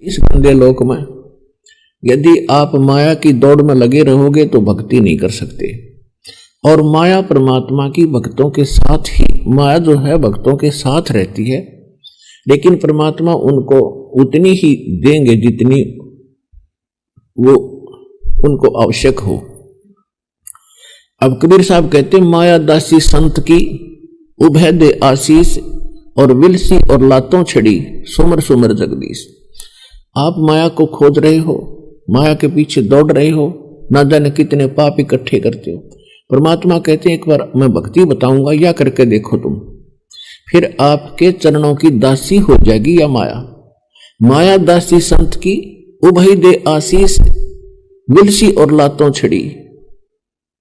इस गंदे लोक में यदि आप माया की दौड़ में लगे रहोगे तो भक्ति नहीं कर सकते। और माया परमात्मा की भक्तों के साथ ही, माया जो है भक्तों के साथ रहती है, लेकिन परमात्मा उनको उतनी ही देंगे जितनी वो उनको आवश्यक हो। अब कबीर साहब कहते माया दासी संत की उभय दे आशीष, और विलसी और लातों छड़ी सुमर सुमर जगदीश। आप माया को खोज रहे हो, माया के पीछे दौड़ रहे हो, ना जाने कितने पाप इकट्ठे करते हो। परमात्मा कहते हैं एक बार मैं भक्ति बताऊंगा, या करके देखो तुम, फिर आपके चरणों की दासी हो जाएगी या माया। माया दासी संत की उभय दे आशीष, विलसी और लातों छड़ी,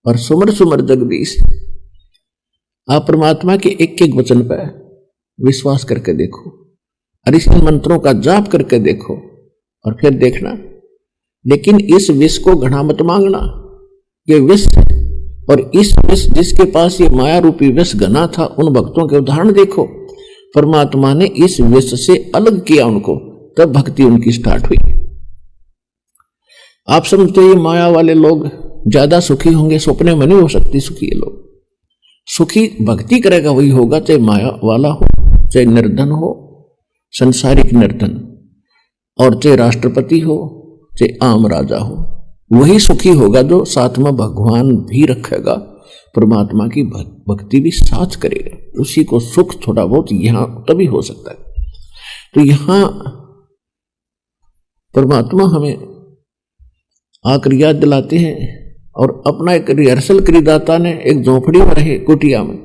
और सुमर सुमर जगदीश। आप परमात्मा के एक एक वचन पर विश्वास करके देखो, और इस मंत्रों का जाप करके देखो, और फिर देखना। लेकिन इस विष को घड़ा मत मांगना, ये विष, और इस विष जिसके पास ये माया रूपी विष घना था, उन भक्तों के उदाहरण देखो। परमात्मा ने इस विष से अलग किया उनको, तब भक्ति उनकी स्टार्ट हुई। आप समझते ये माया वाले लोग ज्यादा सुखी होंगे? सपने में नहीं हो सकती सुखी ये लोग। सुखी भक्ति करेगा वही होगा, चाहे माया वाला हो, चाहे निर्धन हो, संसारिक निर्धन, और चाहे राष्ट्रपति हो, चाहे आम राजा हो, वही सुखी होगा जो साथ में भगवान भी रखेगा, परमात्मा की भक्ति भी साथ करेगा। उसी को सुख थोड़ा बहुत यहां तभी हो सकता है। तो यहां परमात्मा हमें आकर याद दिलाते हैं, और अपना एक रिहर्सल करी दाता ने। एक झोपड़ी में रहे, कुटिया में,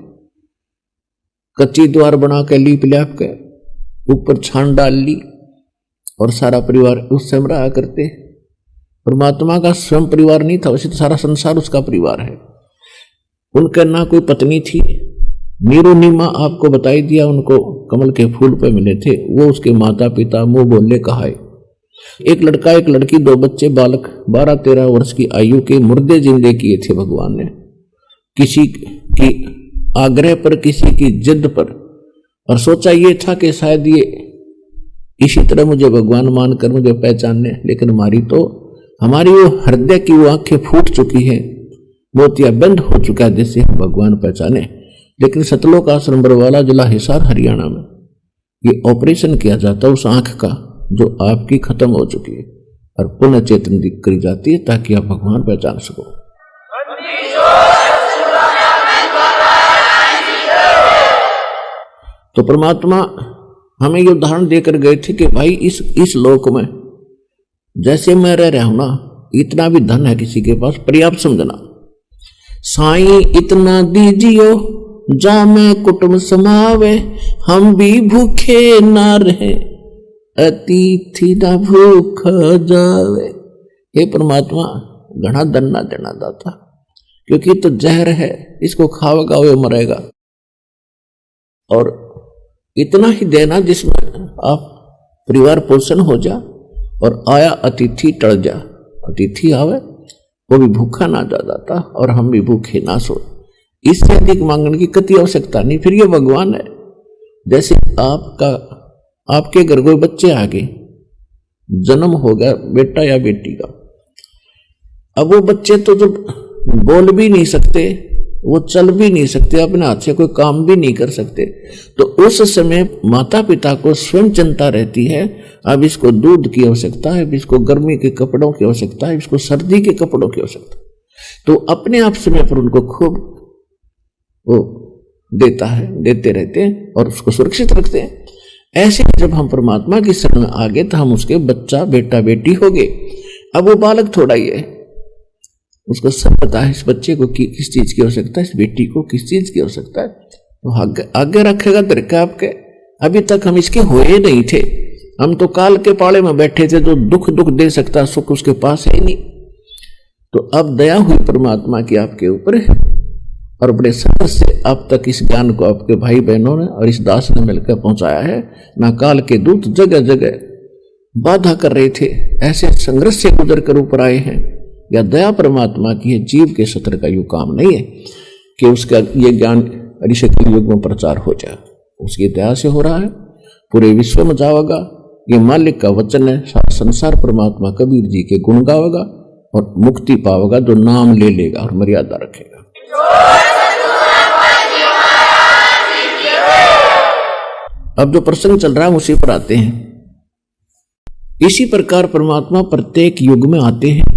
कच्ची द्वार बना के लीप ल्याप के ऊपर छान डाल ली, और सारा परिवार उस समय रहा करते। परमात्मा का स्वयं परिवार नहीं था, वैसे तो सारा संसार उसका परिवार है। उनका ना कोई पत्नी थी, नीरो नीमा आपको बताई दिया, उनको कमल के फूल पे मिले थे। वो उसके माता पिता मुंह बोले कहाए। एक लड़का एक लड़की, 2 बच्चे बालक 12-13 वर्ष की आयु के मुर्दे जिंदे किए थे भगवान ने, किसी की आग्रह पर, किसी की जिद पर। और सोचा ये था कि शायद ये इसी तरह मुझे भगवान मानकर मुझे पहचानने, लेकिन हमारी वो हृदय की वो आंखें फूट चुकी है, मोतिया बंद हो चुका है जिससे हम भगवान पहचाने। लेकिन सतलोक आश्रम बरवाला जिला हिसार हरियाणा में ये ऑपरेशन किया जाता है उस आंख का, जो आपकी खत्म हो चुकी है, और पुनः चेतन करी जाती है ताकि आप भगवान पहचान सको। तो परमात्मा हमें ये उदाहरण देकर गए थे कि भाई इस लोक में जैसे मैं रह रहा हूं ना, इतना भी धन है किसी के पास, पर्याप्त समझना। साईं इतना दीजियो जा मैं कुटुंब समावे, हम भी भूखे ना रहे, अतिथि ना भूख जावे। हे परमात्मा घना धन ना देना दाता, क्योंकि तो जहर है, इसको खाएगा वो मरेगा। और इतना ही देना जिसमें आप परिवार पोषण हो जा, और आया अतिथि टल जा। अतिथि आवे वो भी भूखा ना जा दाता, और हम भी भूखे ना सो। इससे अधिक मांगने की कति आवश्यकता नहीं। फिर ये भगवान है। जैसे आपके घर कोई बच्चे आ गए, जन्म हो गया बेटा या बेटी का, अब वो बच्चे तो जब बोल भी नहीं सकते, वो चल भी नहीं सकते, अपने हाथ से कोई काम भी नहीं कर सकते, तो उस समय माता पिता को स्वयं चिंता रहती है, अब इसको दूध की आवश्यकता है, अब इसको गर्मी के कपड़ों की आवश्यकता है, इसको सर्दी के कपड़ों की आवश्यकता है। तो अपने आप समय पर उनको खूब वो देता है, देते रहते हैं और उसको सुरक्षित रखते हैं। ऐसे जब हम परमात्मा की शरण में आ गए तो हम उसके बच्चा बेटा बेटी हो गए। अब वो बालक थोड़ा ही है, उसको सब पता है इस बच्चे को किस चीज की आवश्यकता है, इस बेटी को किस चीज की आवश्यकता है, तो आगे रखेगा तरीका आपके। अभी तक हम इसके हुए नहीं थे, हम तो काल के पाले में बैठे थे, जो दुख दे सकता, सुख उसके पास है नहीं। तो अब दया हुई परमात्मा की आपके ऊपर, और बड़े सहज से अब तक इस ज्ञान को आपके भाई बहनों ने और इस दास ने मिलकर पहुंचाया है। ना काल के दूत जगह जगह बाधा कर रहे थे, ऐसे संघर्ष से गुजर कर ऊपर आए हैं। या दया परमात्मा की है, जीव के सत्र का यू काम नहीं है कि उसका ये ज्ञान ऋषि युग में प्रचार हो जाए, उसकी दया से हो रहा है। पूरे विश्व में जाएगा, ये मालिक का वचन है। सारा संसार परमात्मा कबीर जी के गुण गावेगा और मुक्ति पावेगा जो नाम ले लेगा और मर्यादा रखेगा। अब जो प्रसंग चल रहा है उसी पर आते हैं। इसी प्रकार परमात्मा प्रत्येक युग में आते हैं